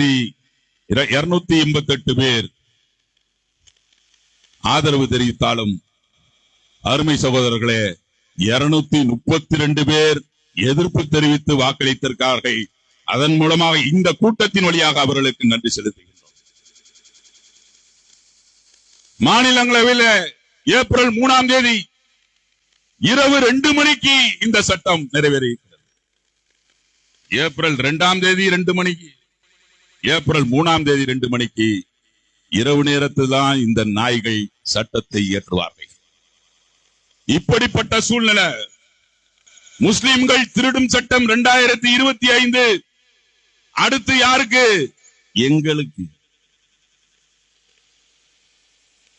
288 பேர் ஆதரவு தெரிவித்தாலும் அருமை சகோதரர்களே 232 பேர் எதிர்ப்பு தெரிவித்து வாக்களித்திருக்கிறார்கள். அதன் மூலமாக இந்த கூட்டத்தின் வழியாக அவர்களுக்கு நன்றி செலுத்துகின்றோம். மாநிலங்களவையில் ஏப்ரல் 3ஆம் தேதி இரவு 2 மணிக்கு இந்த சட்டம் நிறைவேறியிருக்கிறது. ஏப்ரல் 2ஆம் தேதி 2 மணிக்கு, ஏப்ரல் 3ஆம் தேதி 2 மணிக்கு இரவு நேரத்தில் தான் இந்த நாய்கள் சட்டத்தை இயற்றுவார்கள். இப்படிப்பட்ட சூழ்நிலை முஸ்லிம்கள் திருடும் சட்டம் 2025 அடுத்து யாருக்கு? எங்களுக்கு.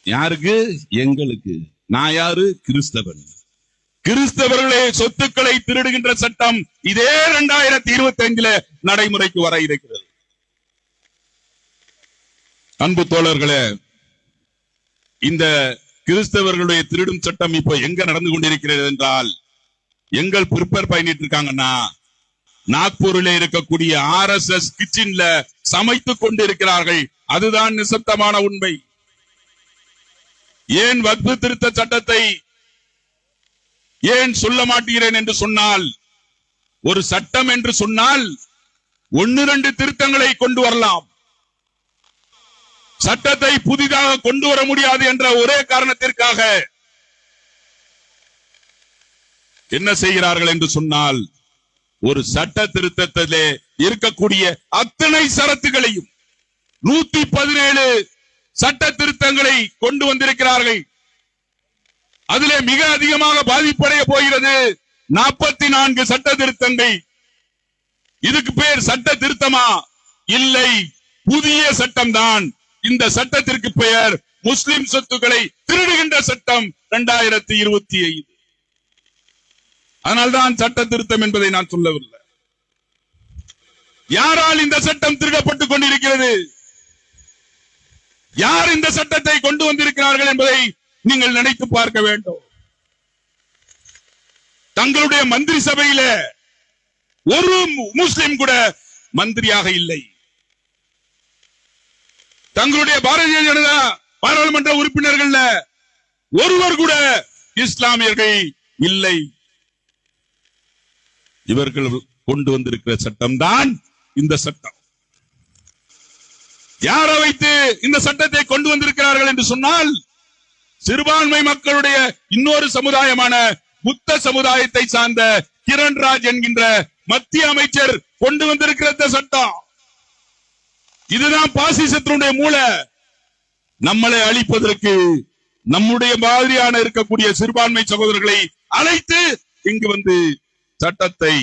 யாருக்கு? எங்களுக்கு. நான் யாரு? கிறிஸ்தவன். கிறிஸ்தவர்களே சொத்துக்களை திருடுகின்ற சட்டம் இதே 2025 நடைமுறைக்கு வர இருக்கிறது. அன்பு தோழர்களே, இந்த கிறிஸ்தவர்களுடைய திருடும் சட்டம் இப்போ எங்க நடந்து கொண்டிருக்கிறது என்றால், எங்கள் பிரிப்பேர் பண்ணிட்டு இருக்காங்கன்னா நாக்பூரில் இருக்கக்கூடிய RSS கிச்சன்ல சமைத்துக் கொண்டிருக்கிறார்கள். அதுதான் நிசப்தமான உண்மை. ஏன் வக்ஃபு திருத்த சட்டத்தை ஏன் சொல்ல மாட்டேங்கிறேன் என்று சொன்னால், ஒரு சட்டம் என்று சொன்னால் 1-2 திருத்தங்களை கொண்டு வரலாம். சட்டத்தை புதிதாக கொண்டு வர முடியாது என்ற ஒரே காரணத்திற்காக என்ன செய்கிறார்கள் என்று சொன்னால், ஒரு சட்ட திருத்தத்திலே இருக்கக்கூடிய அத்தனை சரத்துகளையும் 117 சட்ட திருத்தங்களை கொண்டு வந்திருக்கிறார்கள். அதிலே மிக அதிகமாக பாதிப்படைய போகிறது 44 சட்ட திருத்தங்கள். இதுக்கு பேர் சட்ட திருத்தமா? இல்லை, புதிய சட்டம் தான். இந்த சட்டத்திற்கு பெயர் முஸ்லிம் சொத்துக்களை திருடுகின்ற சட்டம் 2025. அதனால்தான் சட்ட திருத்தம் என்பதை நான் சொல்லவில்லை. யாரால் இந்த சட்டம் திருடப்பட்டுக் கொண்டிருக்கிறது? யார் இந்த சட்டத்தை கொண்டு வந்திருக்கிறார்கள் என்பதை நீங்கள் நினைத்து பார்க்க வேண்டும். தங்களுடைய மந்திரி சபையில ஒரு முஸ்லிம் கூட மந்திரியாக இல்லை. தங்களுடைய பாரதிய ஜனதா பாராளுமன்ற உறுப்பினர்கள் ஒருவர் கூட இஸ்லாமியர்கள் இல்லை. இவர்கள் கொண்டு வந்திருக்கிற சட்டம் தான் இந்த சட்டம். யாரை வைத்து இந்த சட்டத்தை கொண்டு வந்திருக்கிறார்கள் என்று சொன்னால், சிறுபான்மை மக்களுடைய இன்னொரு சமுதாயமான புத்த சமுதாயத்தை சார்ந்த கிரண்ராஜ் என்கின்ற மத்திய அமைச்சர் கொண்டு வந்திருக்கிற சட்டம். இதுதான் பாசிசத்தினுடைய மூளை. நம்மளை அழிப்பதற்கு நம்முடைய மாதிரியான இருக்கக்கூடிய சிறுபான்மை சகோதரர்களை அழைத்து இங்கு வந்து சட்டத்தை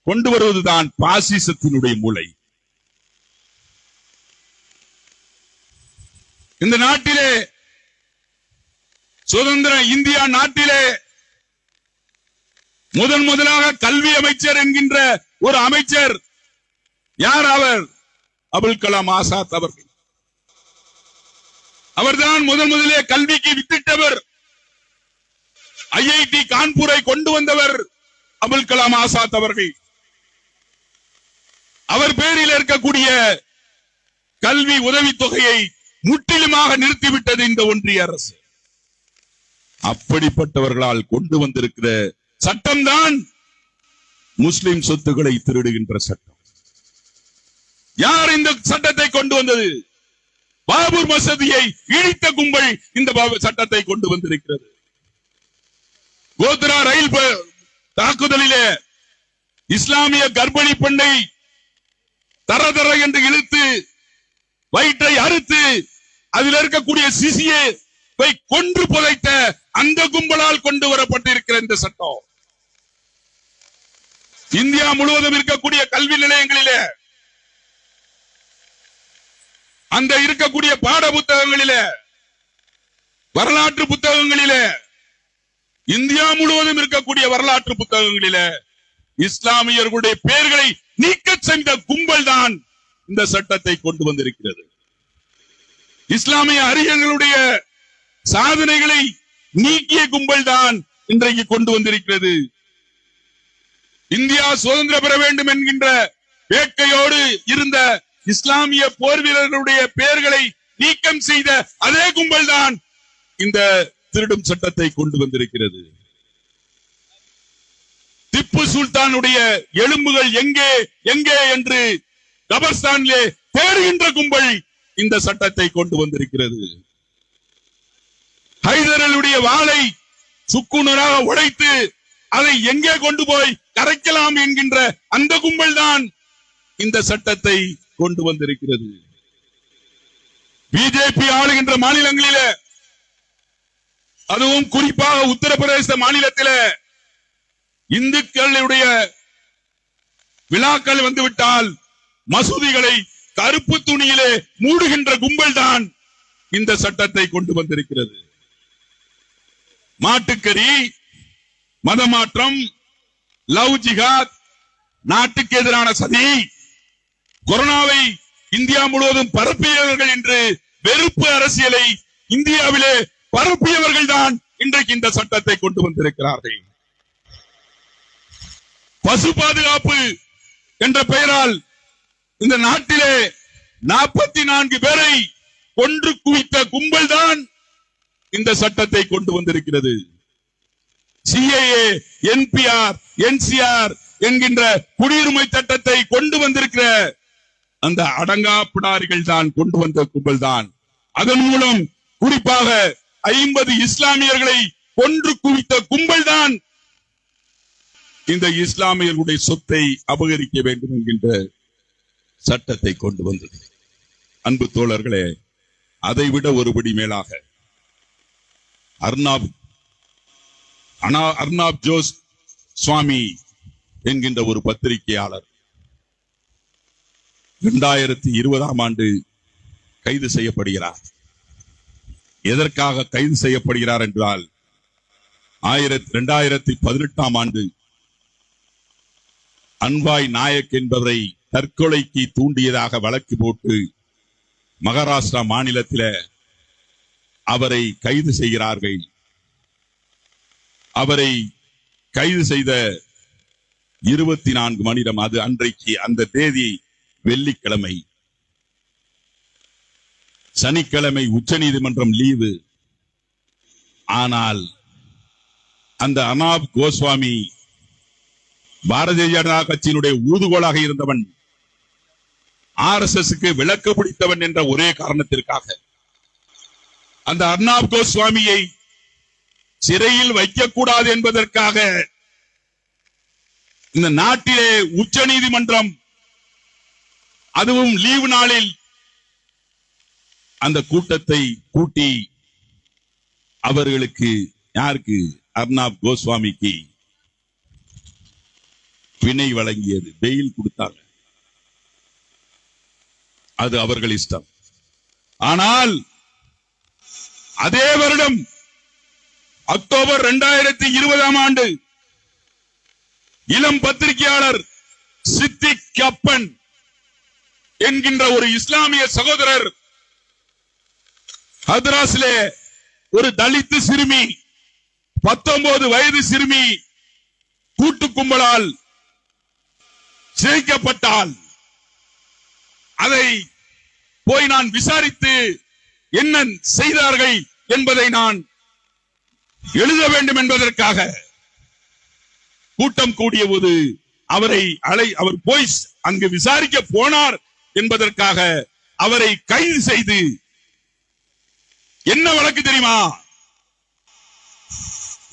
கொண்டு வருவதுதான் பாசிசத்தினுடைய மூளை. இந்த நாட்டிலே, சுதந்திர இந்தியா நாட்டிலே முதலாக கல்வி அமைச்சர் என்கின்ற ஒரு அமைச்சர் யார்? அவர் அபுல் கலாம் ஆசாத் அவர்கள். அவர்தான் முதலிலே கல்விக்கு வித்திட்டவர். IIT கான்பூரை கொண்டு வந்தவர் அபுல் கலாம் ஆசாத் அவர்கள். அவர் பேரில் இருக்கக்கூடிய கல்வி உதவித்தொகையை முற்றிலுமாக நிறுத்திவிட்டது இந்த ஒன்றிய அரசு. அப்படிப்பட்டவர்களால் கொண்டு வந்திருக்கிற சட்டம் தான் முஸ்லிம் சொத்துக்களை திருடுகின்ற சட்டம். யார் இந்த சட்டத்தை கொண்டு வந்தது? பாபூர் மசதியை இடித்த கும்பல் இந்த சட்டத்தை கொண்டு வந்திருக்கிறது. கோத்ரா ரயில் தாக்குதலிலே இஸ்லாமிய கர்ப்பிணி பெண்ணை தர என்று இழுத்து வயிற்றை அறுத்து அதில் இருக்கக்கூடிய சிசியை கொன்று புதைத்த அந்த கும்பலால் கொண்டு வரப்பட்டிருக்கிற இந்த சட்டம் இந்தியா முழுவதும் இருக்கக்கூடிய கல்வி நிலையங்களிலே, அந்த இருக்கக்கூடிய பாட புத்தகங்களிலே, வரலாற்று புத்தகங்களிலே, இந்தியா முழுவதும் இருக்கக்கூடிய வரலாற்று புத்தகங்களிலே இஸ்லாமியர்களுடைய பெயர்களை நீக்க செய்த கும்பல் தான் இந்த சட்டத்தை கொண்டு வந்திருக்கிறது. இஸ்லாமிய அறிஞர்களுடைய சாதனைகளை நீக்கிய கும்பல் தான் இன்றைக்கு கொண்டு வந்திருக்கிறது. இந்தியா சுதந்திரம் பெற வேண்டும் என்கின்ற வேட்கையோடு இருந்த இஸ்லாமிய போர் வீரர்களுடைய பெயர்களை நீக்கம் செய்த அதே கும்பல் தான் இந்த திருடும் சட்டத்தை கொண்டு வந்திருக்கிறது. திப்பு சுல்தானுடைய எலும்புகள் எங்கே எங்கே என்று கபர்ஸ்தானிலே தேடுகின்ற கும்பல் இந்த சட்டத்தை கொண்டு வந்திருக்கிறது. ஹைதரலியுடைய வாளை சுக்குநூறாக உடைத்து அதை எங்கே கொண்டு போய் கரைக்கலாம் என்கின்ற அந்த கும்பல் தான் இந்த சட்டத்தை கொண்டு வந்திருக்கிறது. பிஜேபி ஆளுகின்ற மாநிலங்களிலே, அதுவும் குறிப்பாக உத்தரப்பிரதேச மாநிலத்திலே இந்துக்களுடைய விழாக்கள் வந்துவிட்டால் மசூதிகளை கருப்பு துணியிலே மூடுகின்ற கும்பல் தான் இந்த சட்டத்தை கொண்டு வந்திருக்கிறது. மாட்டுக்கறி, மதமாற்றம், லவ் ஜிஹாத், நாட்டுக்கு எதிரான சதி, கொரோனாவை இந்தியா முழுவதும் பரப்பியவர்கள் என்று வெறுப்பு அரசியலை இந்தியாவிலே பரப்பியவர்கள் தான் இன்றைக்கு இந்த சட்டத்தை கொண்டு வந்திருக்கிறார்கள். பசு பாதுகாப்பு என்ற பெயரால் இந்த நாட்டிலே 44 பேரை கொன்று குவித்த கும்பல் தான் இந்த சட்டத்தை கொண்டு வந்திருக்கிறது. சிஏஏ, என்பிஆர், என்சிஆர் என்கின்ற குடியுரிமை சட்டத்தை கொண்டு வந்திருக்கிற அந்த அடங்கா பிடாரிகள் தான் கொண்டு வந்த கும்பல் தான். அதன் மூலம் குறிப்பாக 50 இஸ்லாமியர்களை கொன்று குவித்த கும்பல் தான் இந்த இஸ்லாமியர்களுடைய சொத்தை அபகரிக்க வேண்டும் என்கின்ற சட்டத்தை கொண்டு வந்தது. அன்பு தோழர்களே, அதைவிட ஒருபடி மேலாக அர்னாப் ஜோஸ் சுவாமி என்கின்ற ஒரு பத்திரிகையாளர் 2020ஆம் ஆண்டு கைது செய்யப்படுகிறார். எதற்காக கைது செய்யப்படுகிறார் என்றால் 2018ஆம் ஆண்டு அன்வாய் நாயக் என்பவரை தற்கொலைக்கு தூண்டியதாக வழக்கு போட்டு மகாராஷ்டிரா மாநிலத்தில் அவரை கைது செய்கிறார்கள். அவரை கைது செய்த 24 மணி நேரம், அது அன்றைக்கு அந்த தேதி வெள்ளிக்கிழமை, சனிக்கிழமை உச்சநீதிமன்றம் லீவு. ஆனால் அந்த அர்னாப் கோஸ்வாமி பாரதிய ஜனதா கட்சியினுடைய ஊதுகோலாக இருந்தவன், RSSக்கு விளக்கு பிடித்தவன் என்ற ஒரே காரணத்திற்காக அந்த அர்னாப் கோஸ்வாமியை சிறையில் வைக்கக்கூடாது என்பதற்காக இந்த நாட்டிலே உச்ச நீதிமன்றம், அதுவும் லீவு நாளில் அந்த கூட்டத்தை கூட்டி அவர்களுக்கு, யாருக்கு, அர்னாப் கோஸ்வாமிக்கு பிணை வழங்கியது, பெயில் கொடுத்தாங்க. அது அவர்கள் இஷ்டம். ஆனால் அதே வருடம் அக்டோபர் 2020ஆம் ஆண்டு இளம் பத்திரிகையாளர் சித்திக் கப்பன் என்கின்ற ஒரு இஸ்லாமிய சகோதரர் ஹத்ராஸிலே ஒரு தலித் சிறுமி, 19 வயது சிறுமி கூட்டு கும்பலால் சிதைக்கப்பட்டால் அதை போய் நான் விசாரித்து என்ன செய்தார்கள் என்பதை நான் எழுத வேண்டும் என்பதற்காக கூட்டம் கூடிய போது அவர் போய் அங்கு விசாரிக்க போனார் என்பதற்காக அவரை கைது செய்து, என்ன வழக்கு தெரியுமா?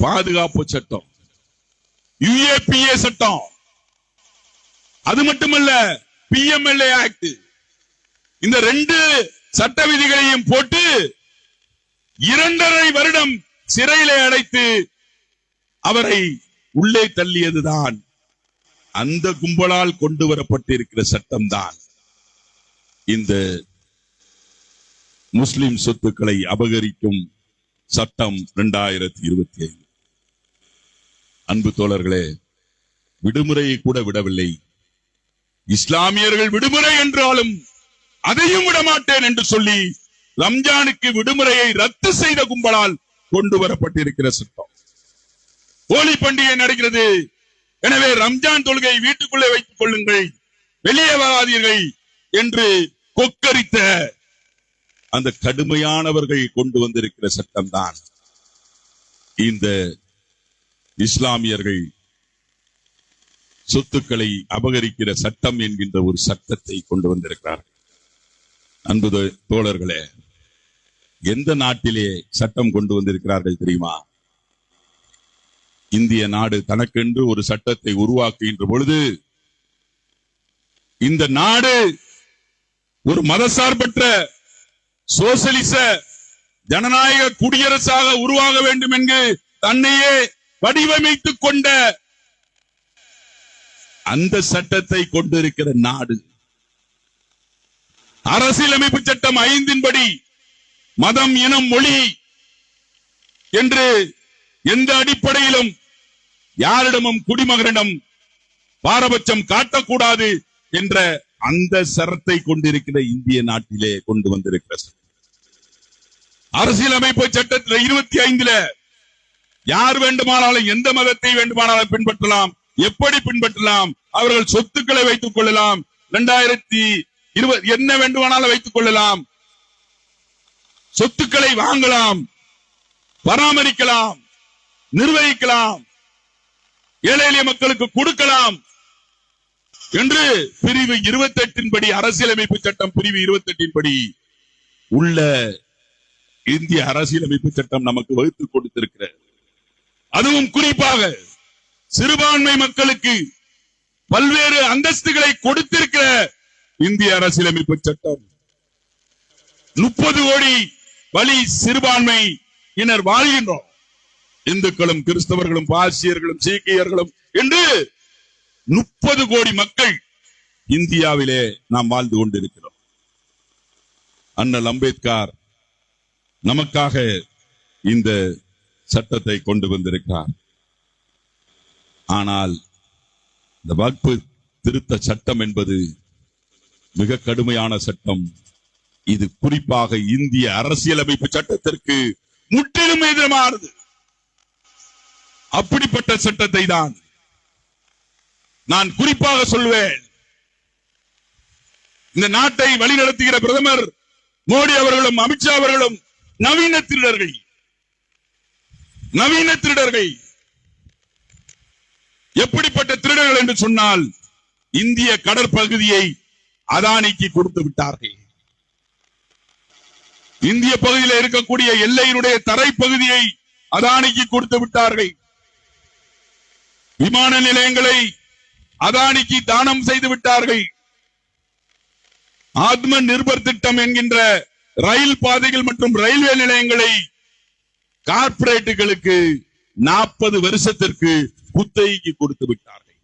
பாதுகாப்பு சட்டம், UAPA சட்டம். அது மட்டுமல்ல, PMLA ஆக்ட். இந்த 2 சட்ட விதிகளையும் போட்டு 2.5 வருடம் சிறையிலே அடைத்து அவரை உள்ளே தள்ளியதுதான் அந்த கும்பலால் கொண்டு வரப்பட்டிருக்கிற சட்டம் தான் இந்த முஸ்லிம் சொத்துக்களை அபகரிக்கும் சட்டம் 2025. அன்பு தோழர்களே, விடுமுறையை கூட விடவில்லை. இஸ்லாமியர்கள் விடுமுறை என்றாலும் அதையும் விடமாட்டேன் என்று சொல்லி ரம்ஜானுக்கு விடுமுறையை ரத்து செய்த கும்பலால் கொண்டு வரப்பட்டிருக்கிற சட்டம். ஹோலி பண்டிகை நடக்கிறது, எனவே ரம்ஜான் தொழுகை வீட்டுக்குள்ளே வைத்துக் கொள்ளுங்கள், வெளியே வராதீர்கள் என்று கொக்கரித்த அந்த கடுமையானவர்கள் கொண்டு வந்திருக்கிற சட்டம் தான் இந்த இஸ்லாமியர்கள் சொத்துக்களை அபகரிக்கிற சட்டம் என்கின்ற ஒரு சட்டத்தை கொண்டு வந்திருக்கிறார்கள். அன்பு தோழர்களே, எந்த நாட்டிலே சட்டம் கொண்டு வந்திருக்கிறார்கள் தெரியுமா? இந்திய நாடு தனக்கென்று ஒரு சட்டத்தை உருவாக்குகின்ற பொழுது இந்த நாடு ஒரு மதசார்பற்ற சோசலிச ஜனநாயக குடியரசாக உருவாக வேண்டும் என்று தன்னையே வடிவமைத்துக் கொண்ட அந்த சட்டத்தை கொண்டிருக்கிற நாடு. அரசியலமைப்பு சட்டம் 5 மதம், இனம், மொழி என்று எந்த அடிப்படையிலும் யாரிடமும் குடிமகனிடம் பாரபட்சம் காட்டக்கூடாது என்ற அந்த சரத்தை கொண்டிருக்கிற இந்திய நாட்டிலே கொண்டு வந்திருக்கிற அரசியலமைப்பு சட்டத்தில் 25 யார் வேண்டுமானாலும் எந்த மதத்தை வேண்டுமானாலும் பின்பற்றலாம், எப்படி பின்பற்றலாம், அவர்கள் சொத்துக்களை வைத்துக் கொள்ளலாம், 2020 என்ன வேண்டுமானாலும் வைத்துக் கொள்ளலாம், சொத்துக்களை வாங்கலாம், பராமரிக்கலாம், நிர்வகிக்கலாம், ஏழை எளிய மக்களுக்கு கொடுக்கலாம் என்று பிரிவு 28 அரசியலமைப்பு சட்டம் பிரிவு 28 உள்ள இந்திய அரசியலமைப்பு சட்டம் நமக்கு வகுத்து கொடுத்திருக்கிற, அதுவும் குறிப்பாக சிறுபான்மை மக்களுக்கு பல்வேறு அந்தஸ்துகளை கொடுத்திருக்கிற இந்திய அரசியலமைப்பு சட்டம் 30 கோடி வழி சிறுபான்மையினர் வாழ்கின்றோம். இந்துக்களும், கிறிஸ்தவர்களும், பாசியர்களும், சீக்கியர்களும் என்று 30 கோடி மக்கள் இந்தியாவிலே நாம் வாழ்ந்து கொண்டிருக்கிறோம். அண்ணல் அம்பேத்கர் நமக்காக இந்த சட்டத்தை கொண்டு வந்திருக்கிறார். ஆனால் இந்த வக்ஃபு திருத்த சட்டம் என்பது மிக கடுமையான சட்டம். இது குறிப்பாக இந்திய அரசியலமைப்பு சட்டத்திற்கு முற்றிலும் எதிரானது. அப்படிப்பட்ட சட்டத்தை தான் நான் குறிப்பாக சொல்வேன். இந்த நாட்டை வழிநடத்துகிற பிரதமர் மோடி அவர்களும், அமித்ஷா அவர்களும் நவீன திருடர்கள். எப்படிப்பட்ட திருடர்கள் என்று சொன்னால், இந்திய கடற்பகுதியை அதானிக்கு கொடுத்து விட்டார்கள். இந்திய பகுதியில் இருக்கக்கூடிய எல்லையினுடைய தரைப்பகுதியை அதானிக்கு கொடுத்து விட்டார்கள். விமான நிலையங்களை அதானிக்கு தானம் செய்து விட்டார்கள். ஆத்ம நிர்பர் திட்டம் என்கின்ற ரயில் பாதைகள் மற்றும் ரயில்வே நிலையங்களை கார்ப்பரேட்டுகளுக்கு 40 வருஷத்திற்கு குத்தகைக்கு கொடுத்து விட்டார்கள்.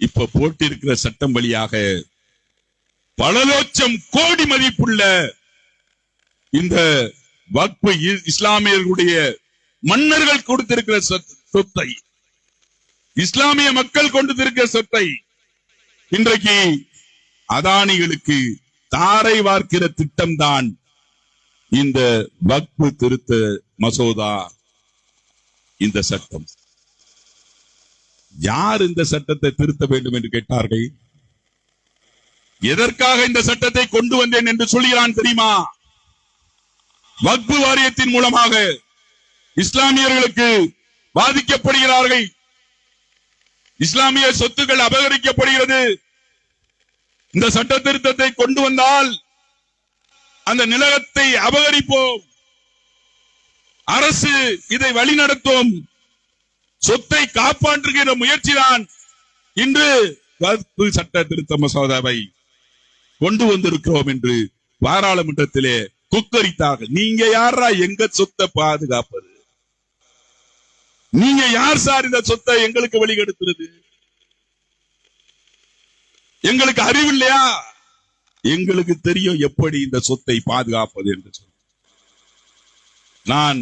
இப்ப போட்டிருக்கிற சட்டம் வழியாக பல லட்சம் கோடி மதிப்புள்ள இந்த வக்ஃபு இஸ்லாமியர்களுடைய மன்னர்கள் கொடுத்திருக்கிற சொத்தை, இஸ்லாமிய மக்கள் கொண்டிருக்கிற சொத்தை இன்றைக்கு அதானிகளுக்கு தாரை வார்க்கிற திட்டம் தான் இந்த வக்ஃபு திருத்த மசோதா. இந்த சட்டம் யார் இந்த சட்டத்தை திருத்த வேண்டும் என்று கேட்டார்கள். எதற்காக இந்த சட்டத்தை கொண்டு வந்தேன் என்று சொல்கிறான் தெரியுமா? வக்ஃபு வாரியத்தின் மூலமாக இஸ்லாமியர்களுக்கு பாதிக்கப்படுகிறார்கள், இஸ்லாமிய சொத்துக்கள் அபகரிக்கப்படுகிறது. இந்த சட்ட திருத்தத்தை கொண்டு வந்தால் அந்த நிலத்தை அபகரிப்போம், அரசு இதை வழிநடத்தும், சொத்தை காப்பாற்றுகிற முயற்சிதான் இன்று வக்ஃபு சட்ட திருத்த மசோதாவை கொண்டு வந்திருக்கிறோம் என்று பாராளுமன்றத்திலே கொக்கரித்தார்கள். நீங்க யாரா எங்க சொத்தை பாதுகாப்பது? நீங்க யார் சார் இந்த சொத்தை எங்களுக்கு வழிகெடுக்கிறது? எங்களுக்கு அறிவு இல்லையா? எங்களுக்கு தெரியும் எப்படி இந்த சொத்தை பாதுகாப்பது என்று சொல்லி. நான்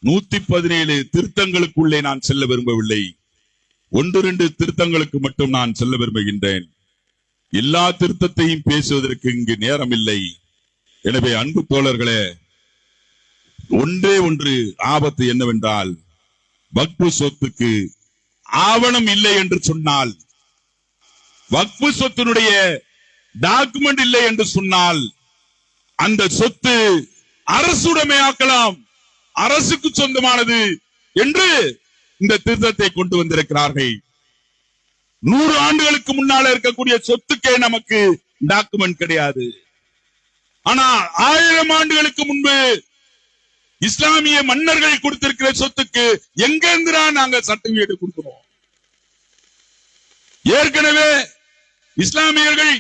117 திருத்தங்களுக்குள்ளே நான் செல்ல விரும்பவில்லை. 1-2 திருத்தங்களுக்கு மட்டும் நான் செல்ல விரும்புகின்றேன். எல்லா திருத்தத்தையும் பேசுவதற்கு இங்கு நேரம் இல்லை. எனவே அன்பு தோழர்களே, ஒன்றே ஒன்று ஆபத்து என்னவென்றால், வக்ஃபு சொத்துக்கு ஆவணம் இல்லை என்று சொன்னால், வக்ஃபு சொத்தினுடைய டாக்குமெண்ட் இல்லை என்று சொன்னால் அந்த சொத்து அரசுடைமையாக்கலாம், அரசுக்கு சொந்தமானது என்று இந்த திருத்தத்தை கொண்டு வந்திருக்கிறார்கள். 100 ஆண்டுகளுக்கு முன்னால இருக்கக்கூடிய சொத்துக்கே நமக்கு டாக்குமெண்ட் கிடையாது. ஆனா 1000 ஆண்டுகளுக்கு முன்பு இஸ்லாமிய மன்னர்கள் கொடுத்திருக்கிற சொத்துக்கு எங்கிருந்துடா நாங்க சர்டிபிகேட் கொடுக்கிறோம்? ஏற்கனவே இஸ்லாமியர்கள்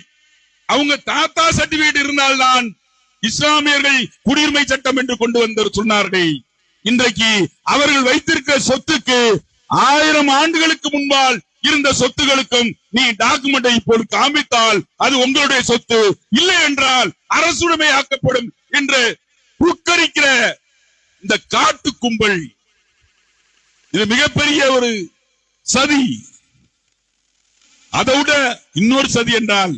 அவங்க தாத்தா சர்டிபிகேட் இருந்தால்தான் இஸ்லாமியர்கள் குடியுரிமை சட்டம் என்று கொண்டு வந்து சொன்னார்கள். இன்றைக்கு அவர்கள் வைத்திருக்கிற சொத்துக்கு 1000 ஆண்டுகளுக்கு முன்பால் இருந்த சொத்துகளுக்கும் நீ டாக்குமெண்டை இப்போது காமித்தால் அது உங்களுடைய சொத்து, இல்லை என்றால் அரசுடைமையாக்கப்படும் என்று உட்கரிக்கிற இந்த காட்டு கும்பல், இது மிகப்பெரிய ஒரு சதி. அதை விட இன்னொரு சதி என்றால்